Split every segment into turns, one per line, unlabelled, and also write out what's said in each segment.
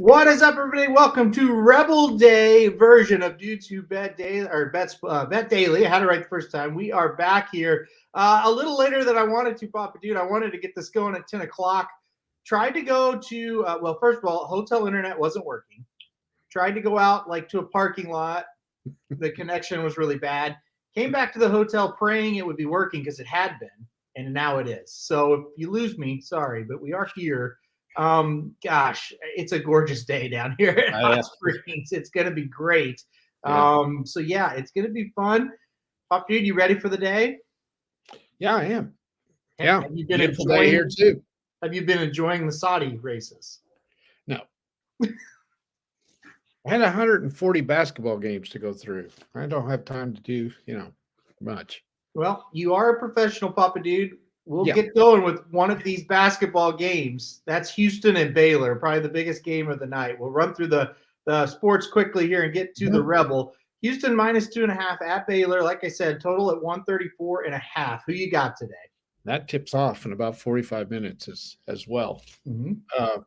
What is up, everybody? Welcome to Rebel Day version of Dudes Who Bet Daily or Bet Daily. I had it right the first time. We are back here a little later than I wanted to, Papa Dude. I wanted to get this going at 10 o'clock. Tried to go to well, first of all, hotel internet wasn't working. Tried to go out to a parking lot. The connection was really bad. Came back to the hotel praying it would be working because it had been, and now it is. So if you lose me, sorry, but we are here. Gosh, it's a gorgeous day down here at Hot Springs. It's gonna be great. So yeah, it's gonna be fun. Pop Dude, you ready for the day?
Yeah, I am. Yeah,
have you been enjoying
here too?
Have you been enjoying the Saudi races?
No. I had 140 basketball games to go through. I don't have time to do, much.
Well, you are a professional, Papa Dude. We'll get going with one of these basketball games. That's Houston and Baylor, probably the biggest game of the night. We'll run through the sports quickly here and get to the Rebel. Houston minus 2.5 at Baylor. Like I said, total at 134.5. Who you got today?
That tips off in about 45 minutes as well.
Mm-hmm.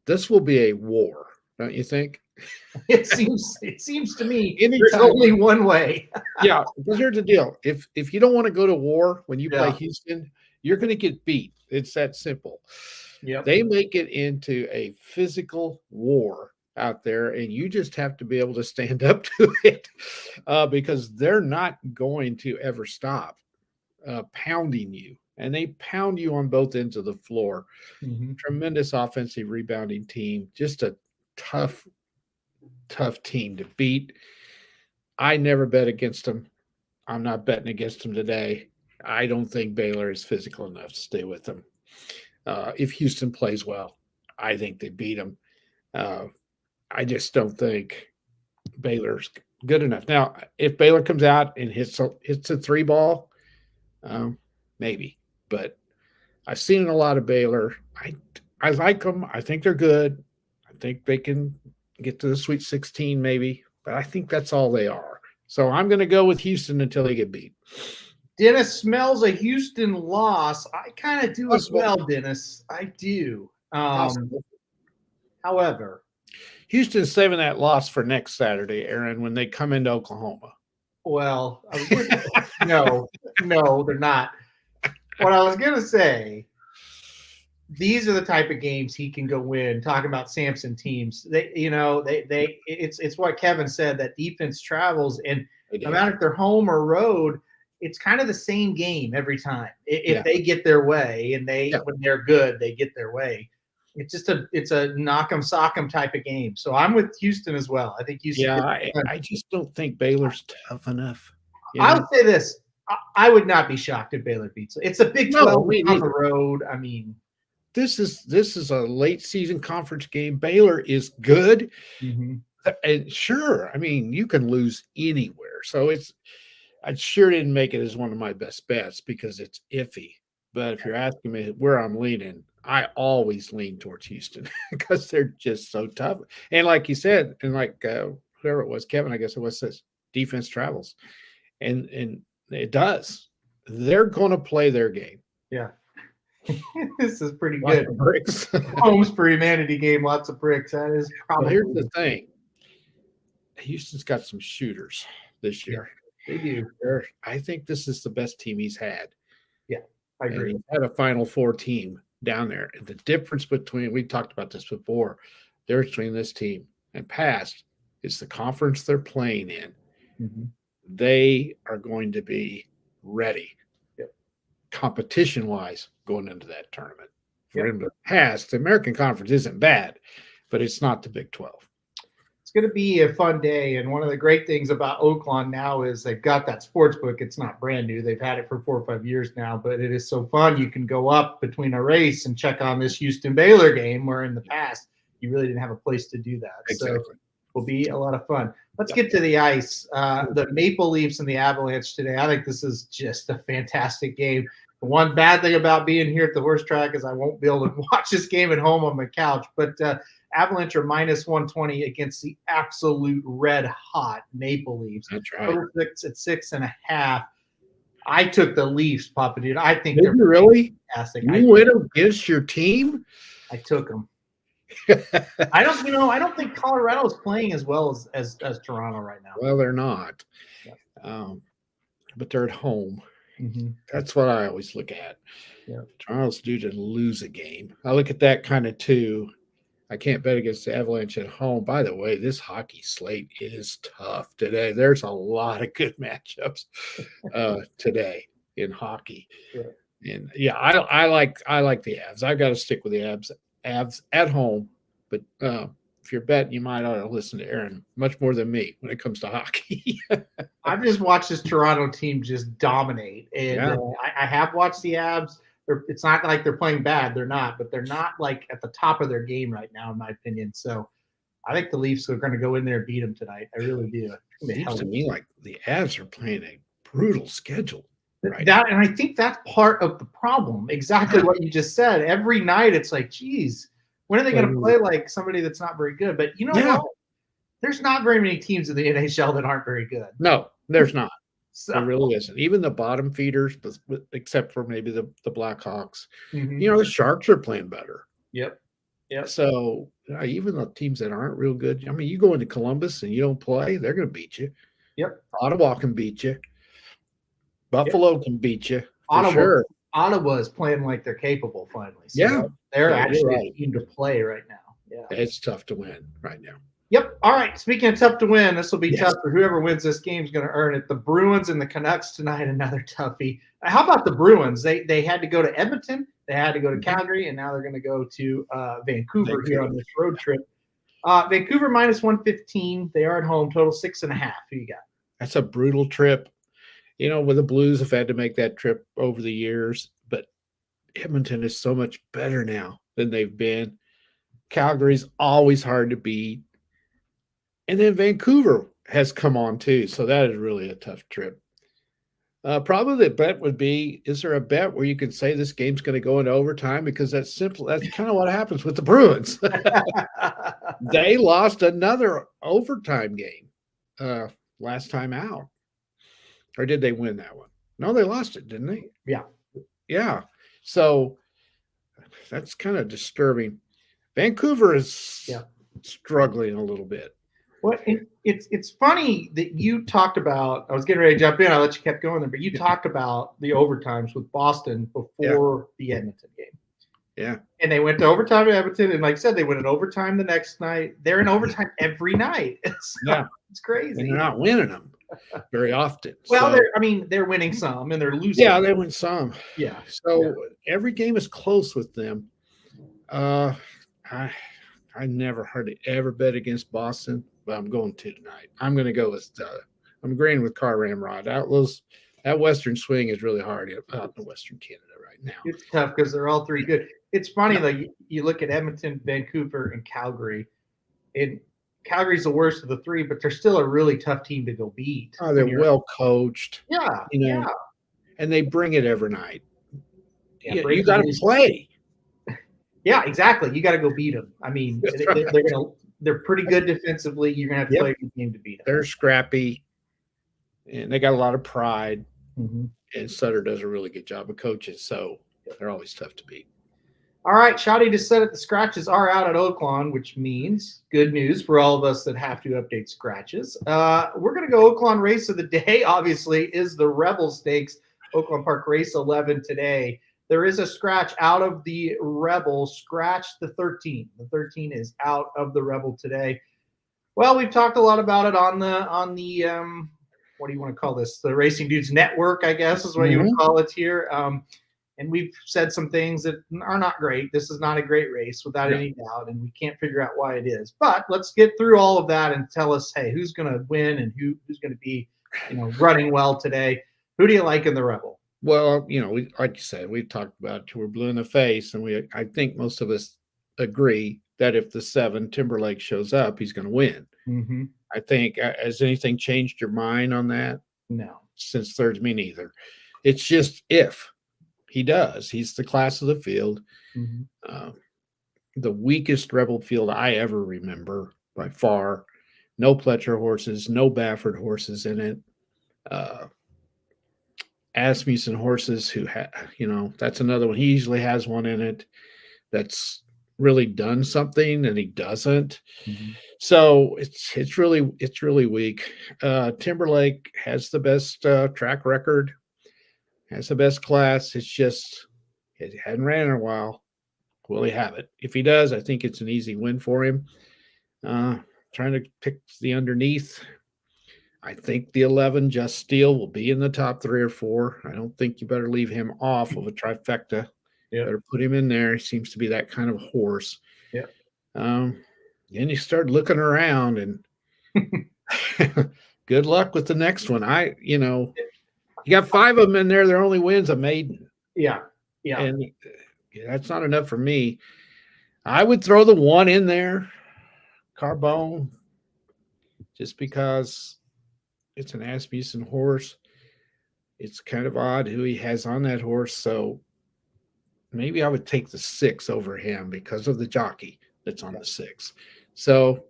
This will be a war, don't you think?
It seems to me there's only one way.
Yeah, because here's the deal. If you don't want to go to war when you play Houston, you're going to get beat. It's that simple.
Yep.
They make it into a physical war out there, and you just have to be able to stand up to it because they're not going to ever stop pounding you. And they pound you on both ends of the floor.
Mm-hmm.
Tremendous offensive rebounding team. Just a tough team to beat. I never bet against them. I'm not betting against them today. I don't think Baylor is physical enough to stay with them. If Houston plays well, I think they beat them. I just don't think Baylor's good enough. Now, if Baylor comes out and hits a three ball, maybe. But I've seen a lot of Baylor. I like them. I think they're good. I think they can get to the Sweet 16 maybe, but I think that's all they are. So I'm going to go with Houston until they get beat.
Dennis smells a Houston loss. I kind of do as well, Dennis. I do. However,
Houston's saving that loss for next Saturday, Aaron, when they come into Oklahoma.
Well, no, they're not. What I was going to say, these are the type of games he can go win. Talking about Samson teams, it's what Kevin said, that defense travels, and no matter if they're home or road, it's kind of the same game every time. If they get their way, and when they're good, they get their way. It's a knock 'em sock 'em type of game. So I'm with Houston as well. I think Houston.
Yeah, I just don't think Baylor's tough enough.
I would say this: I would not be shocked if Baylor beats it. It's a Big 12 on the road. I mean.
This is a late season conference game. Baylor is good.
Mm-hmm.
And sure, I mean, you can lose anywhere. So I sure didn't make it as one of my best bets because it's iffy. But if you're asking me where I'm leaning, I always lean towards Houston because they're just so tough. And like you said, and like whoever it was, Kevin, I guess it was, says defense travels. And it does. They're going to play their game.
Yeah. This is pretty
Lots
good.
Of bricks.
Homes for humanity game, lots of bricks. That is probably.
Well, here's the thing. Houston's got some shooters this year.
They do.
I think this is the best team he's had.
Yeah, I agree.
He's had a Final Four team down there. And the difference between, we talked about this before, the difference between this team and past is the conference they're playing in.
Mm-hmm.
They are going to be ready. Competition-wise going into that tournament. For him to pass, the American Conference isn't bad, but it's not the Big 12.
It's going to be a fun day, and one of the great things about Oakland now is they've got that sports book. It's not brand new. They've had it for 4 or 5 years now, but it is so fun. You can go up between a race and check on this Houston-Baylor game, where in the past you really didn't have a place to do that.
Exactly.
So it will be a lot of fun. Let's get to the ice. The Maple Leafs and the Avalanche today. I think this is just a fantastic game. The one bad thing about being here at the horse track is I won't be able to watch this game at home on my couch. But Avalanche are minus 120 against the absolute red-hot Maple Leafs.
That's right.
Total at 6.5. I took the Leafs, Papa Dude. I think
they're
really
really
fantastic.
You went against your team?
I took them. I don't think Colorado is playing as well as Toronto right now.
Well, they're not.
Yeah.
But they're at home.
Mm-hmm.
That's what I always look at.
Yeah.
Toronto's due to lose a game. I look at that kind of too. I can't bet against the Avalanche at home. By the way, this hockey slate is tough today. There's a lot of good matchups today in hockey.
Yeah.
And yeah, I like the Avs. I've got to stick with the Avs at home. But if you're betting, you might ought to listen to Aaron much more than me when it comes to hockey.
I've just watched this Toronto team just dominate, and I have watched the Avs. It's not like they're playing bad; they're not, but they're not like at the top of their game right now, in my opinion. So, I think the Leafs are going to go in there and beat them tonight. I really do.
It seems to me like the Avs are playing a brutal schedule. Right.
And I think that's part of the problem. Exactly what you just said. Every night, it's like, geez, when are they going to play like somebody that's not very good? But you know what? There's not very many teams in the NHL that aren't very good.
No, there's not. So. There really isn't. Even the bottom feeders, except for maybe the Blackhawks. Mm-hmm. The Sharks are playing better.
Yep.
So even the teams that aren't real good, I mean, you go into Columbus and you don't play, they're going to beat you.
Yep.
Ottawa can beat you. Buffalo can beat you. Sure.
Ottawa is playing like they're capable finally. So they're actually a team to play right now. Yeah.
It's tough to win right now.
Yep. All right. Speaking of tough to win, this will be tough for whoever wins this game is going to earn it. The Bruins and the Canucks tonight, another toughie. How about the Bruins? They had to go to Edmonton, they had to go to Calgary, and now they're going to go to Vancouver here on this road trip. Vancouver minus 115. They are at home. Total 6.5. Who you got?
That's a brutal trip. With the Blues have had to make that trip over the years, but Edmonton is so much better now than they've been. Calgary's always hard to beat. And then Vancouver has come on too, so that is really a tough trip. Probably the bet would be, is there a bet where you can say this game's going to go into overtime? Because that's simple. That's kind of what happens with the Bruins. They lost another overtime game last time out. Or did they win that one? No, they lost it, didn't they? Yeah. So that's kind of disturbing. Vancouver is struggling a little bit.
Well, it's funny that you talked about. I was getting ready to jump in. I'll let you keep going there, but you talked about the overtimes with Boston before the Edmonton game.
Yeah.
And they went to overtime at Edmonton, and like I said, they went in overtime the next night. They're in overtime every night. It's crazy.
And they're not winning them very often.
Well, they're winning some and they're losing.
Yeah, they win some.
Yeah.
So every game is close with them. I never hardly ever bet against Boston, but I'm going to tonight. I'm going to go with I'm agreeing with Car Ramrod. That Western swing is really hard out in Western Canada right now.
It's tough because they're all three good. It's funny though. You look at Edmonton, Vancouver, and Calgary. And Calgary's the worst of the three, but they're still a really tough team to go beat.
Oh, they're well coached.
Yeah.
And they bring it every night.
Yeah,
you got to play.
Yeah, exactly. You got to go beat them. I mean, they're pretty good defensively. You're gonna have to play a good game to beat them.
They're scrappy, and they got a lot of pride.
Mm-hmm.
And Sutter does a really good job of coaching, so they're always tough to beat.
All right, Shouty just said it. The scratches are out at Oaklawn, which means good news for all of us that have to update scratches. We're going to go Oaklawn race of the day, obviously, is the Rebel Stakes, Oaklawn Park Race 11 today. There is a scratch out of the Rebel. Scratch the 13. The 13 is out of the Rebel today. Well, we've talked a lot about it on the what do you want to call this? The Racing Dudes Network, I guess, is what you would call it here. And we've said some things that are not great. This is not a great race without any doubt, and we can't figure out why it is. But let's get through all of that and tell us, hey, who's going to win and who's going to be, running well today. Who do you like in the Rebel?
Well, like you said, we've talked about it till we're blue in the face, and I think most of us agree that if the 7 Timberlake shows up, he's going to win.
Mm-hmm.
I think, has anything changed your mind on that?
No.
Since third, me neither. It's just if he does. He's the class of the field.
Mm-hmm.
The weakest Rebel field I ever remember by far. No Pletcher horses, no Baffert horses in it. Asmussen horses who that's another one. He usually has one in it. That's really done something, and he doesn't.
Mhm.
So it's really weak. Timberlake has the best track record, has the best class. It's just it hadn't ran in a while. Will he have it? If he does, I think it's an easy win for him. Uh, Trying to pick the underneath. I think the 11 Just Steel will be in the top 3 or 4. I don't think you better leave him off of a trifecta.
Yep.
Better put him in there. He seems to be that kind of horse.
Yep.
Then you start looking around, and good luck with the next one. You got 5 of them in there. Their only win's a maiden.
Yeah. Yeah.
And that's not enough for me. I would throw the 1 in there, Carbone, just because it's an Asmussen horse. It's kind of odd who he has on that horse. So maybe I would take the 6 over him because of the jockey that's on the 6. So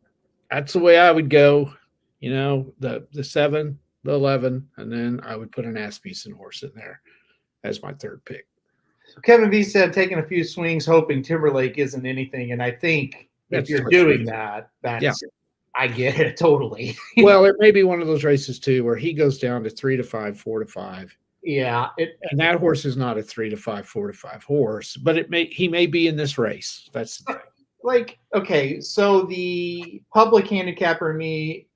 that's the way I would go. The 7, the 11, and then I would put an Asmussen horse in there as my 3rd pick.
So Kevin V said taking a few swings, hoping Timberlake isn't anything. And I think if you're doing that, that's I get it totally.
Well, it may be one of those races too where he goes down to 3 to 5, 4 to 5.
Yeah,
and that horse is not a 3 to 5, 4 to 5 horse, but he may be in this race. That's the thing.
Like, okay, so the public handicapper in me,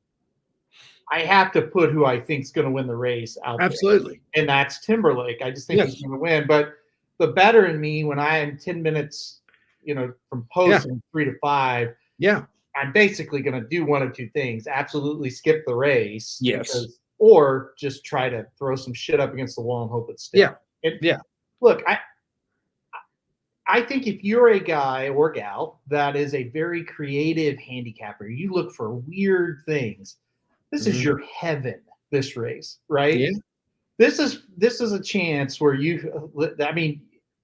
I have to put who I think is going to win the race out
Absolutely.
there, and that's Timberlake. I just think he's going to win. But the better in me, when I am 10 minutes, from posting 3 to 5, I'm basically going to do one of 2 things: absolutely skip the race, or just try to throw some shit up against the wall and hope it sticks. Look, I think if you're a guy or gal that is a very creative handicapper, you look for weird things. This is your heaven, this race, right?
Yeah.
This is a chance where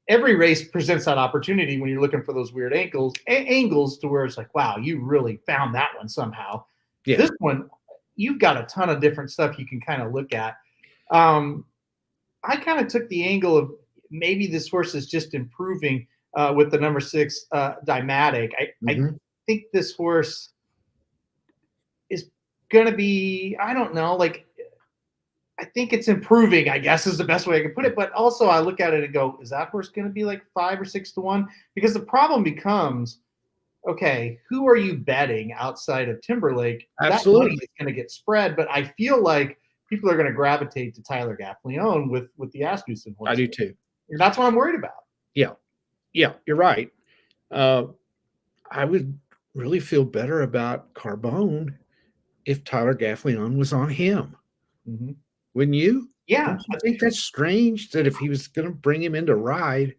every race presents that opportunity when you're looking for those weird angles to where it's like, wow, you really found that one somehow. Yeah. This one, you've got a ton of different stuff you can kind of look at. I kind of took the angle of maybe this horse is just improving with the number 6 Dymatic. I think this horse is going to be, I don't know, I think it's improving, I guess is the best way I can put it. But also I look at it and go, is that horse going to be like 5 or 6 to 1? Because the problem becomes, okay, who are you betting outside of Timberlake?
Absolutely.
That money is going to get spread, but I feel like people are going to gravitate to Tyler Gaffleone with the Asmussen horse.
I do too.
And that's what I'm worried about.
Yeah, you're right. I would really feel better about Carbone if Tyler Gaffleone was on him.
Mm-hmm.
Wouldn't you?
Yeah.
Don't you think that's strange that if he was going to bring him in to ride?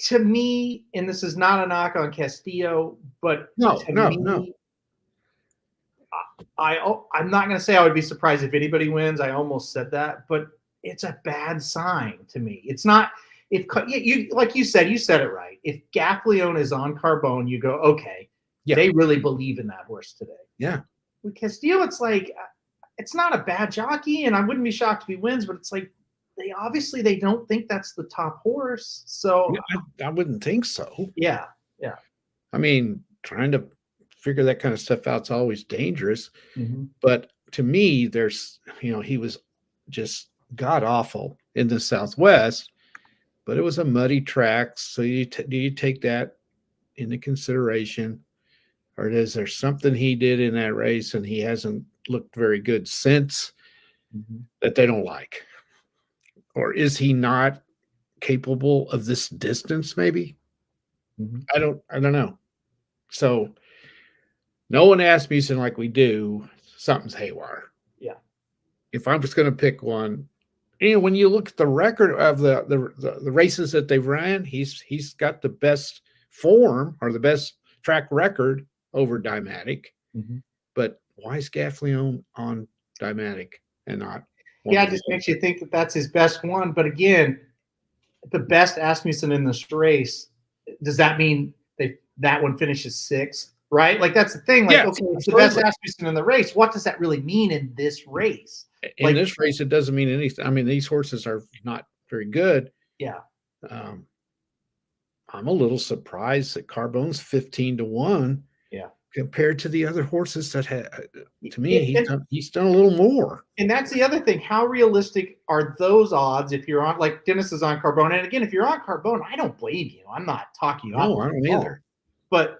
To me, and this is not a knock on Castillo, but
no.
I'm not going to say I would be surprised if anybody wins. I almost said that, but it's a bad sign to me. It's not. If you like you said it right. If Gaffleone is on Carbone, you go, okay, they really believe in that horse today.
Yeah.
With Castillo, it's like it's not a bad jockey, and I wouldn't be shocked if he wins, but it's like they don't think that's the top horse. So
I wouldn't think so.
Yeah.
I mean, trying to figure that kind of stuff out is always dangerous.
Mm-hmm.
But to me, there's he was just god awful in the Southwest. But it was a muddy track, so do you take that into consideration, or is there something he did in that race and he hasn't looked very good since that they don't like, or is he not capable of this distance? Maybe I don't know. So no one asked me, like we do, something's haywire.
Yeah.
If I'm just going to pick one. When you look at the record of the races that they've ran, he's got the best form or the best track record over Dymatic.
Mm-hmm.
But why is Gaffleone on Dymatic and not?
It just makes you think that that's his best one. But again, the best Asmussen in this race, does that mean that one finishes 6th? Right? Like that's the thing. Like, okay, it's the best Asmussen in the race. What does that really mean in this race?
In this race, it doesn't mean anything. I mean, these horses are not very good.
Yeah.
I'm a little surprised that Carbone's 15-1.
Yeah.
Compared to the other horses that had, to me,
And
he's done a little more.
And that's the other thing. How realistic are those odds if you're on, like Dennis is on Carbone? And again, if you're on Carbone, I don't blame you. I'm not talking you off.
No, I don't either.
But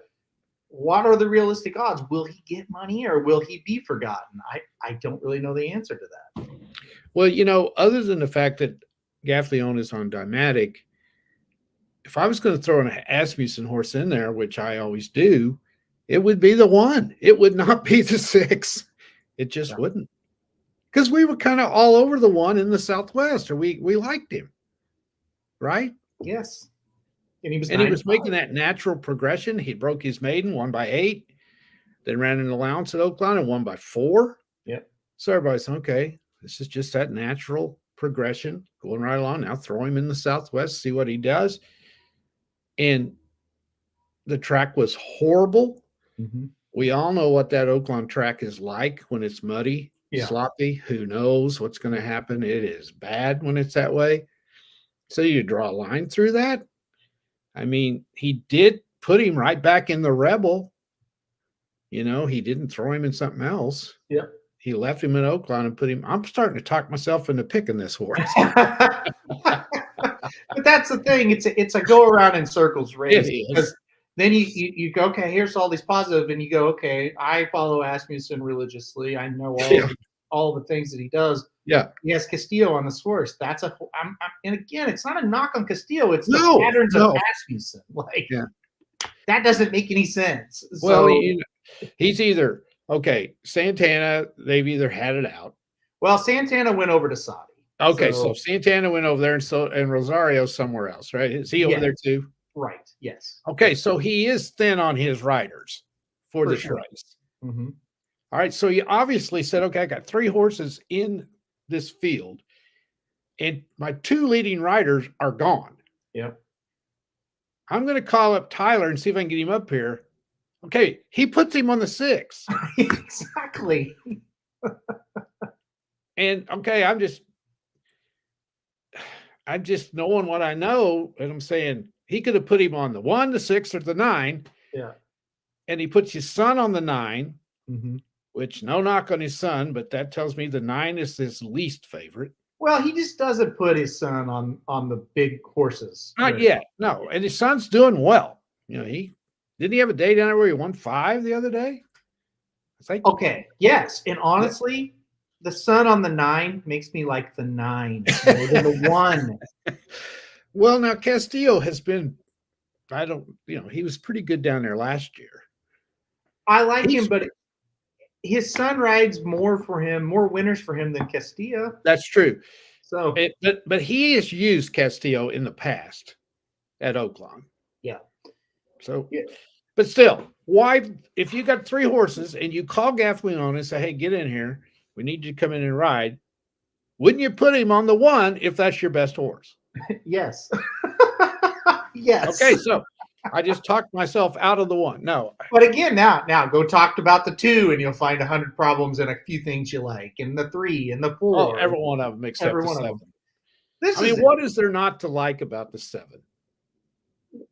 what are the realistic odds? Will he get money or will he be forgotten? I don't really know the answer to that.
Well, you know, other than the fact that Gaffleon is on Dymatic, if I was going to throw an Asmussen horse in there, which I always do, it would be the 1. It would not be the 6. It just wouldn't. Because we were kind of all over the 1 in the Southwest, or we liked him, right?
Yes. And he was
making that natural progression. He broke his maiden, won by 8, then ran an allowance at Oakland and won by 4.
Yep.
So everybody's okay. This is just that natural progression going right along. Now throw him in the Southwest, see what he does. And the track was horrible.
Mm-hmm.
We all know what that Oakland track is like when it's muddy, sloppy. Who knows what's going to happen? It is bad when it's that way. So you draw a line through that. I mean, he did put him right back in the Rebel. You know, he didn't throw him in something else.
Yeah.
He left him in Oakland and put him. I'm starting to talk myself into picking this horse.
But that's the thing. It's a go around in circles race. Because then you go, okay, here's all these positive, and you go, okay, I follow Asmussen religiously. I know all the things that he does.
Yeah.
He has Castillo on the source. That's and again, it's not a knock on Castillo. It's the patterns of Asmussen. Like, that doesn't make any sense.
Well, he's either okay. Santana, they've either had it out.
Well, Santana went over to Saudi.
Okay, so Santana went over there, and Rosario somewhere else, right? Is he over there too?
Right. Yes.
Okay, so he is thin on his riders for this race.
Mm-hmm.
All right, so you obviously said, okay, I got 3 horses in this field, and my 2 leading riders are gone.
Yep.
I'm going to call up Tyler and see if I can get him up here. Okay, he puts him on the 6.
Exactly.
And okay, I'm just knowing what I know, and I'm saying he could have put him on the 1, the 6, or the 9.
Yeah.
And he puts his son on the 9,
mm-hmm.
which no knock on his son, but that tells me the 9 is his least favorite.
Well, he just doesn't put his son on the big horses.
Not yet, no. And his son's doing well. You know, didn't he have a day down there where he won 5 the other day?
Okay, yes. And honestly, the son on the 9 makes me like the 9 more than the 1.
Well, now Castillo has been, he was pretty good down there last year.
I like him, but his son rides more winners for him than Castillo.
That's true.
So,
but he has used Castillo in the past at Oakland.
Yeah.
So, but still, why? If you got 3 horses and you call Gaffley on and say, "Hey, get in here. We need you to come in and ride," wouldn't you put him on the 1 if that's your best horse?
Yes. Yes.
Okay, so I just talked myself out of the 1. No.
But again, now go talk about the 2 and you'll find 100 problems and a few things you like, and the 3 and the 4.
Oh, every one of them except the 7. What is there not to like about the 7?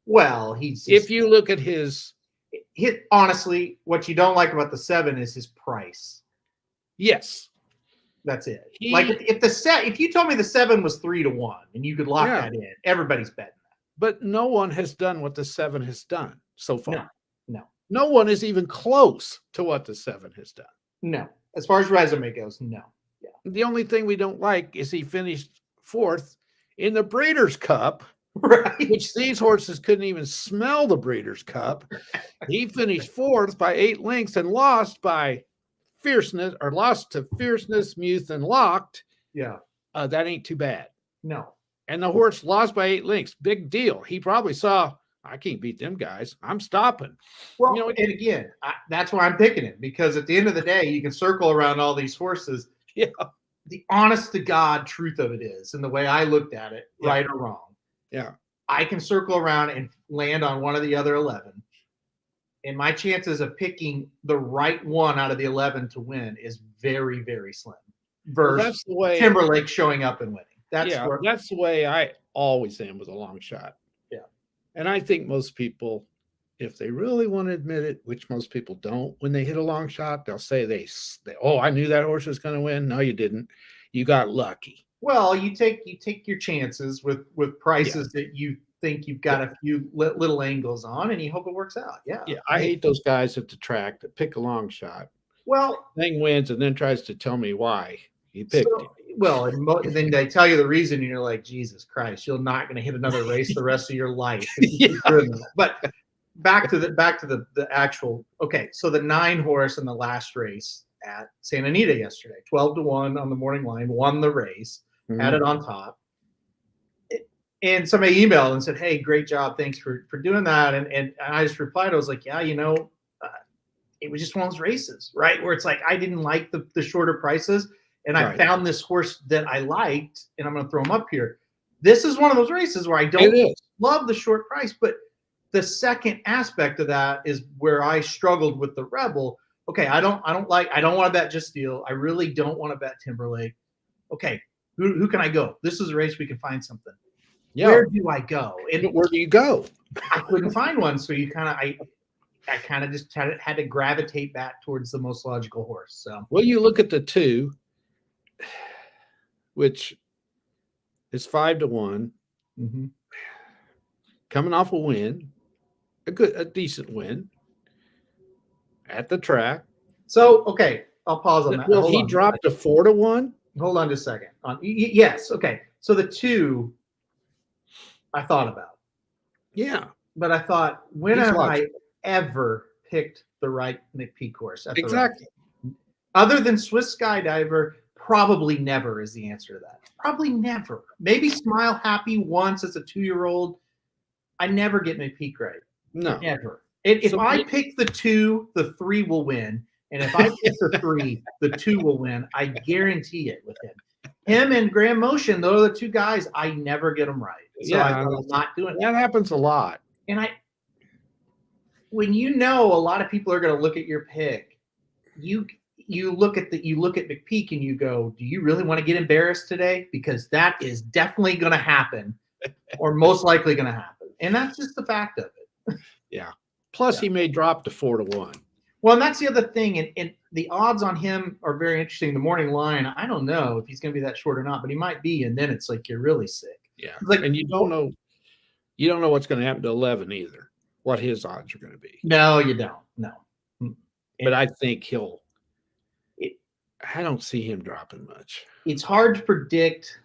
Well,
if you look at his
honestly, what you don't like about the 7 is his price.
Yes.
That's it. If you told me the 7 was 3-1 and you could lock that in, everybody's betting that.
But no one has done what the 7 has done so far.
No
one is even close to what the 7 has done.
No. As far as resume goes, no. Yeah.
The only thing we don't like is he finished 4th in the Breeders' Cup,
right?
Which these horses couldn't even smell the Breeders' Cup. He finished 4th by 8 lengths and lost to Fierceness, Muth, and Locked.
Yeah.
That ain't too bad.
No.
And the horse lost by 8 lengths. Big deal. He probably saw, I can't beat them guys. I'm stopping.
Well, and again, that's why I'm picking it, because at the end of the day, you can circle around all these horses.
Yeah.
The honest to God truth of it is, and the way I looked at it, right or wrong.
Yeah.
I can circle around and land on one of the other 11. And my chances of picking the right one out of the 11 to win is very, very slim. Versus Timberlake showing up and winning. That's the way
I always am with a long shot.
Yeah.
And I think most people, if they really want to admit it, which most people don't, when they hit a long shot, they'll say oh, I knew that horse was going to win. No, you didn't. You got lucky.
Well, you take your chances with prices that you think you've got a few little angles on, and you hope it works out. Yeah.
Yeah. I hate those guys at the track that pick a long shot.
Well,
thing wins and then tries to tell me why he picked it.
Well, and then they tell you the reason, and you're like, Jesus Christ, you're not going to hit another race the rest of your life. But back to the actual. Okay, so the 9 horse in the last race at Santa Anita yesterday, 12-1 on the morning line, won the race, had it on top. And somebody emailed and said, "Hey, great job, thanks for doing that." And I just replied, I was like, "Yeah, it was just one of those races, right? Where it's like I didn't like the shorter prices, and I found this horse that I liked, and I'm going to throw him up here. This is one of those races where I don't love the short price, but the second aspect of that is where I struggled with the Rebel. Okay, I don't want to bet Just Deal. I really don't want to bet Timberlake. Okay, who can I go? This is a race we can find something. Yeah. Where do I go?
And where do you go?
I couldn't find one, so I kind of just had to gravitate back towards the most logical horse. So,
well, you look at the 2, which is 5-1, coming off a win, a decent win at the track.
So, okay, I'll pause on that.
Well, he dropped to 4-1.
Hold on just a second. Yes, okay. So the 2, I thought about.
Yeah,
but I thought, when have I ever picked the right McPeak horse?
Exactly.
Other than Swiss Skydiver, probably never is the answer to that. Probably never. Maybe Smile Happy once as a 2-year-old. I never get McPeak right.
No.
Never. If I pick the 2, the 3 will win. And if I pick the 3, the 2 will win. I guarantee it with him. Him and Grand Motion, those are the 2 guys, I never get them right. So I'm not doing it.
That happens a lot.
And when a lot of people are going to look at your pick, you look at McPeak and you go, do you really want to get embarrassed today? Because that is definitely going to happen, or most likely going to happen. And that's just the fact of it.
Yeah. Plus, he may drop to 4-1.
Well, and that's the other thing. And the odds on him are very interesting. The morning line, I don't know if he's going to be that short or not, but he might be. And then it's like you're really sick.
Yeah. And you don't know what's going to happen to 11 either, what his odds are going to be.
No, you don't. No.
But I think I don't see him dropping much.
It's hard to predict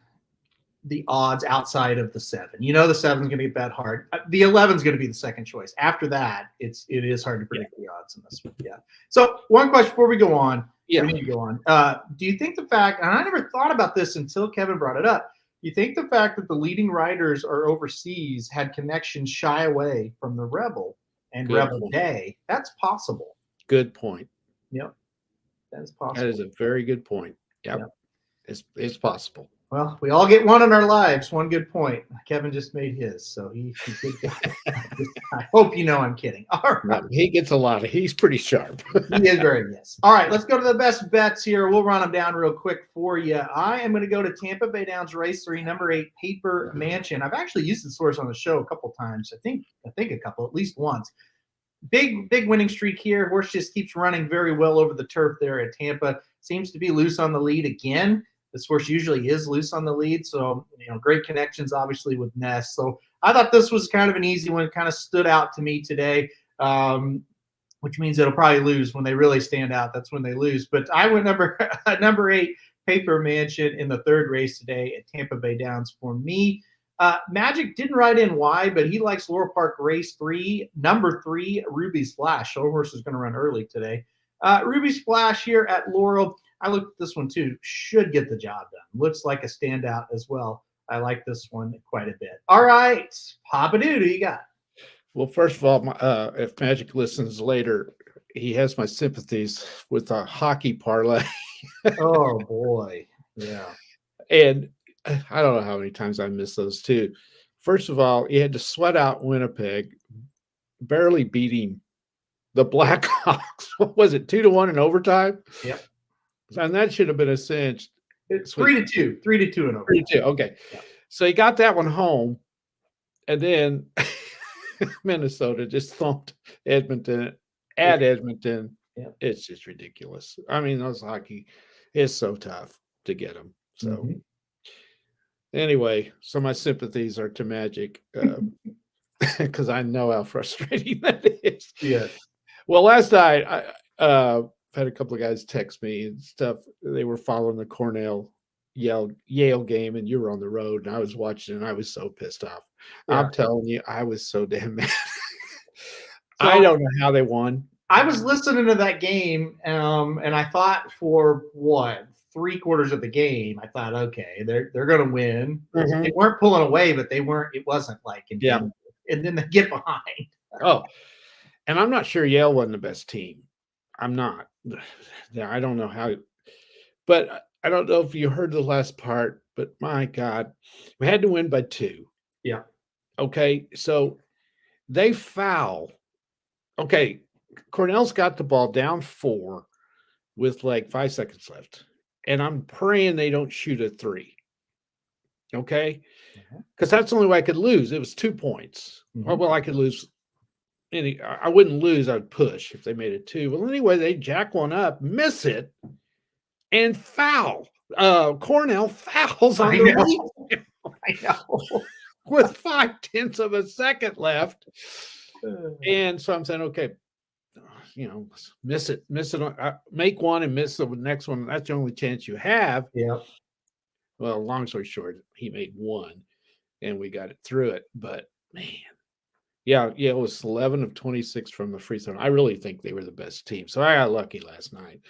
the odds outside of the 7. The 7's going to get bet hard. The 11's going to be the second choice. After that, it is hard to predict the odds in this one. Yeah. So one question before we go on.
Yeah.
We need to go on. Do you think the fact, and I never thought about this until Kevin brought it up, do you think the fact that the leading riders are overseas had connections shy away from the Rebel and Rebel Day? That's possible.
Good point.
Yep. That is possible.
That is a very good point. Yep. It's possible.
Well, we all get one in our lives. One good point. Kevin just made his, so he's good guy. I hope I'm kidding. All right.
No, he gets a lot of. He's pretty sharp.
He is very yes. All right, let's go to the best bets here. We'll run them down real quick for you. I am going to go to Tampa Bay Downs Race 3, number 8, Paper Mansion. I've actually used this horse on the show a couple times. I think a couple, at least once. Big winning streak here. Horse just keeps running very well over the turf there at Tampa. Seems to be loose on the lead again. This horse usually is loose on the lead, so great connections obviously with Ness. So I thought this was kind of an easy one. Kind of stood out to me today, which means it'll probably lose when they really stand out. That's when they lose. But I went number 8, Paper Mansion in the 3rd race today at Tampa Bay Downs for me. Magic didn't ride in wide, but he likes Laurel Park Race 3, number 3, Ruby's Flash. So horse is going to run early today. Ruby's Flash here at Laurel. I looked at this one too. Should get the job done. Looks like a standout as well. I like this one quite a bit. All right, Papa Dude, who you got?
Well, first of all, if Magic listens later, he has my sympathies with a hockey parlay.
Oh boy, yeah.
And I don't know how many times I missed those too. First of all, he had to sweat out Winnipeg, barely beating the Blackhawks. What was it, 2-1 in overtime?
Yep.
And that should have been a cinch.
It's 3-2. 3-2 in overtime.
3-2. Okay. Yeah. So he got that one home. And then Minnesota just thumped Edmonton at Edmonton.
Yeah.
It's just ridiculous. I mean, those hockey is so tough to get them. So anyway, so my sympathies are to Magic because I know how frustrating that is.
Yes.
Well, last night I had a couple of guys text me and stuff. They were following the Yale game, and you were on the road, and I was watching, and I was so pissed off.
Yeah.
I'm telling you, I was so damn mad.
So,
I don't know how they won.
I was listening to that game, and I thought for what 3/4 of the game, I thought, okay, they're going to win. They weren't pulling away, but they weren't. It wasn't like in danger. And then they get behind.
Oh, and I'm not sure Yale wasn't the best team. I'm not. Yeah, I don't know how, but I don't know if you heard the last part. But my God, we had to win by 2.
Yeah.
Okay, so they foul. Okay, Cornell's got the ball down 4 with like 5 seconds left. And I'm praying they don't shoot a 3. Okay? Because that's the only way I could lose. It was 2 points. Well, I could lose. I wouldn't lose. I'd push if they made it 2. Well, anyway, they jack one up, miss it, and foul. Cornell fouls on the rebound.
I know.
With 0.5 of a second left. And so I'm saying, okay, miss it, make one and miss the next one. That's the only chance you have.
Yeah.
Well, long story short, he made 1 and we got it through it. But man, it was 11 of 26 from the free throw. I really think they were the best team. So I got lucky last night.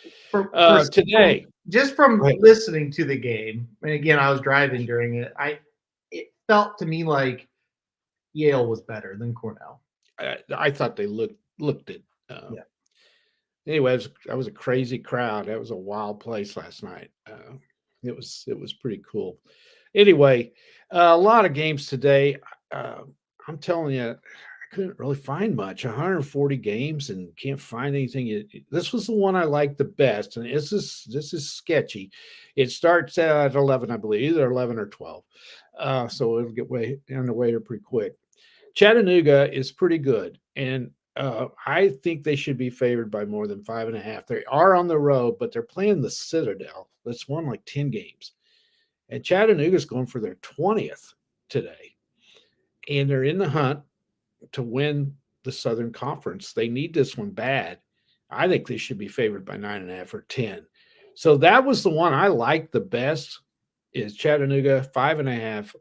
Today,
just from listening to the game, and again, I was driving during it, it felt to me like Yale was better than Cornell.
I thought they looked it. Anyway, that was a crazy crowd. That was a wild place last night. It was pretty cool. Anyway, a lot of games today. I'm telling you, I couldn't really find much. 140 games and can't find anything. This was the one I liked the best, and this is sketchy. It starts at 11, I believe, either 11 or 12. So it'll get on the way here pretty quick. Chattanooga is pretty good, and I think they should be favored by more than 5.5. They are on the road, but they're playing the Citadel. That's won like 10 games. And Chattanooga's going for their 20th today. And they're in the hunt to win the Southern Conference. They need this one bad. I think they should be favored by 9.5 or 10. So that was the one I liked the best, is Chattanooga 5.5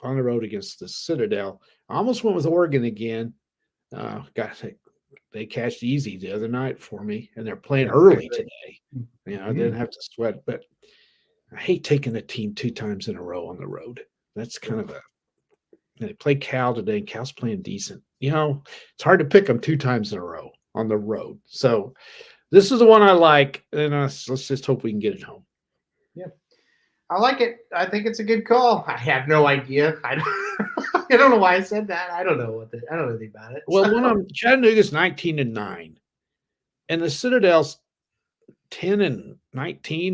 on the road against the Citadel. I almost went with Oregon again. They cashed easy the other night for me, and they're playing early today. I didn't have to sweat, but I hate taking a team 2 times in a row on the road. That's kind of they play Cal today, and Cal's playing decent. It's hard to pick them 2 times in a row on the road. So this is the one I like, and let's just hope we can get it home.
Yeah, I like it. I think it's a good call. I have no idea. I don't know why I said that. I don't know I don't know anything about it.
Well, Chattanooga's 19-9, and the Citadel's 10-19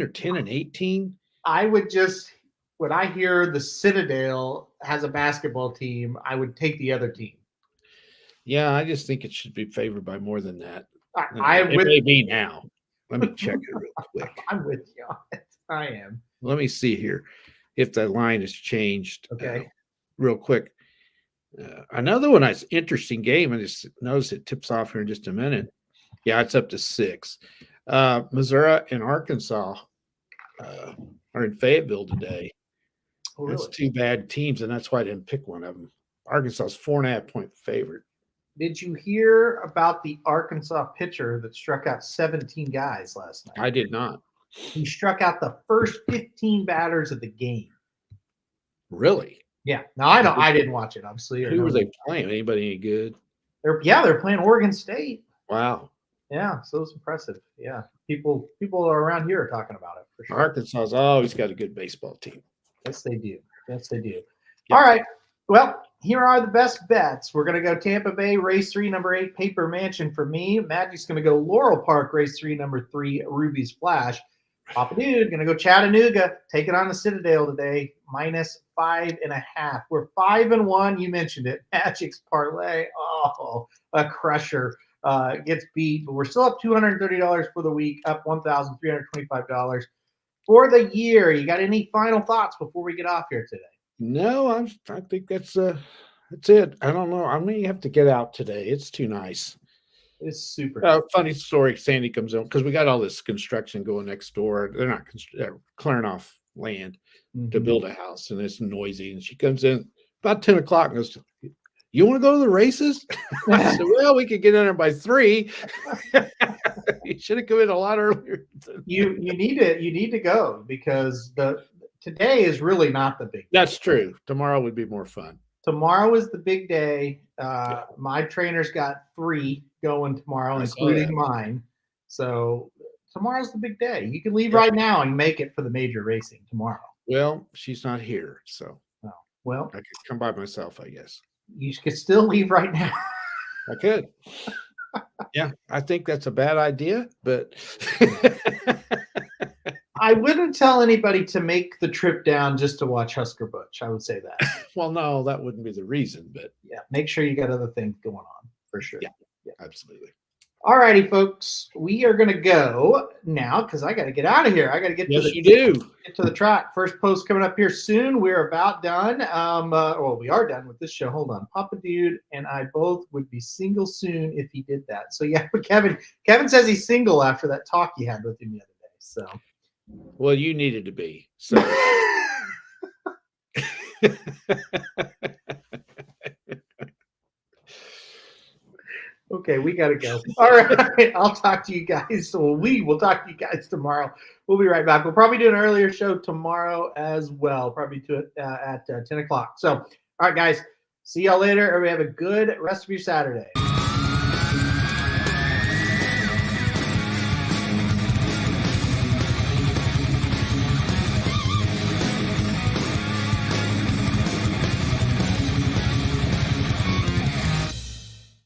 or 10-18.
I would just, when I hear the Citadel has a basketball team, I would take the other team.
Yeah, I just think it should be favored by more than that.
It
may be now. Let me check it real quick.
I'm with you on it. I am.
Let me see here if the line has changed.
Okay.
Real quick. Another one that's interesting game. I just noticed it tips off here in just a minute. Yeah, it's up to 6. Missouri and Arkansas are in Fayetteville today.
Oh, really?
That's 2 bad teams, and that's why I didn't pick one of them. Arkansas's 4.5-point favorite.
Did you hear about the Arkansas pitcher that struck out 17 guys last night?
I did not.
He struck out the first 15 batters of the game.
Really?
Yeah. Now I didn't watch it, obviously.
Who were they playing? Anybody any good?
They're playing Oregon State.
Wow.
Yeah, so it's impressive. Yeah. People around here are talking about it for sure.
Arkansas's always got a good baseball team.
Yes, they do. Yes, they do.
Yep.
All right. Well, here are the best bets. We're going to go Tampa Bay, race 3, number 8, Paper Mansion for me. Magic's going to go Laurel Park, race 3, number 3, Ruby's Flash. Papa Dude, gonna go Chattanooga, take it on the Citadel today, -5.5. We're 5-1. You mentioned it. Magic's parlay. Oh, a crusher. Gets beat, but we're still up $230 for the week, up $1,325 for the year. You got any final thoughts before we get off here today?
No, I think that's it. I don't know. I mean, you have to get out today. It's too nice.
It's super.
Funny story. Sandy comes in because we got all this construction going next door. They're not clearing off land to build a house, and it's noisy. And she comes in about 10 o'clock and goes, "You want to go to the races?" I said, "Well, we could get in there by 3. You should have come in a lot earlier."
You need to go because today is really not the big day.
That's true. Tomorrow would be more fun.
Tomorrow is the big day. My trainer's got 3 going tomorrow, including mine. So tomorrow's the big day. You can leave right now and make it for the major racing tomorrow.
Well, she's not here, so
well,
I could come by myself, I guess.
You could still leave right now.
I could. Yeah, I think that's a bad idea, but
I wouldn't tell anybody to make the trip down just to watch Husker Butch. I would say that.
Well, no, that wouldn't be the reason, but
yeah, make sure you got other things going on for sure.
Yeah. Absolutely.
All righty, folks. We are going to go now because I got to get out of here. I got to get
to
the track. First post coming up here soon. We're about done. Well, we are done with this show. Hold on. Papa Dude and I both would be single soon if he did that. So yeah, but Kevin says he's single after that talk he had with him the other day. So,
well, you needed to be. So.
Okay, we got to go. All right. I'll talk to you guys. So we will talk to you guys tomorrow. We'll be right back. We'll probably do an earlier show tomorrow as well, probably do it at 10 o'clock. So, all right, guys. See y'all later. Everybody have a good rest of your Saturday.